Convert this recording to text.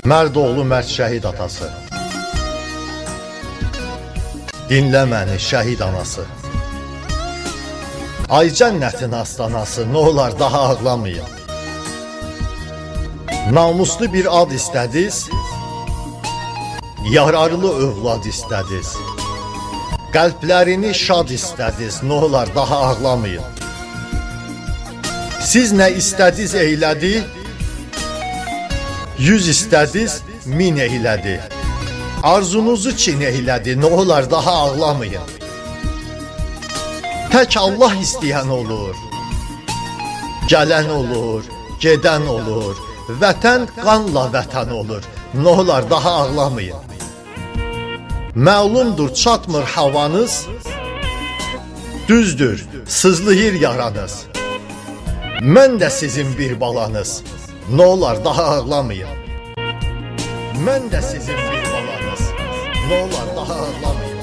Mərdoğlu Mərd şəhid atası. Dinlə məni şəhid anası. Ay cənnətin astanası, nə olar daha ağlamayın. Namuslu bir ad istədiniz, yararlı övlad istədiniz. Qəlblərini şad istədiniz, nə olar daha ağlamayın. Siz nə istədiniz eylədi, 100 istədiniz, 1000 eylədi. Arzunuzu çin eylədi, nə olar daha ağlamayın. Tək Allah istəyən olur, gələn olur, gedən olur. Vətən qanla vətən olur, nə olar daha ağlamayın. Məlumdur çatmır havanız, düzdür sızlayır yaranız. Mən də sizin bir balanız, nə olar daha ağlamayın. Mən də sizin bir balanız, nə olar daha ağlamayın.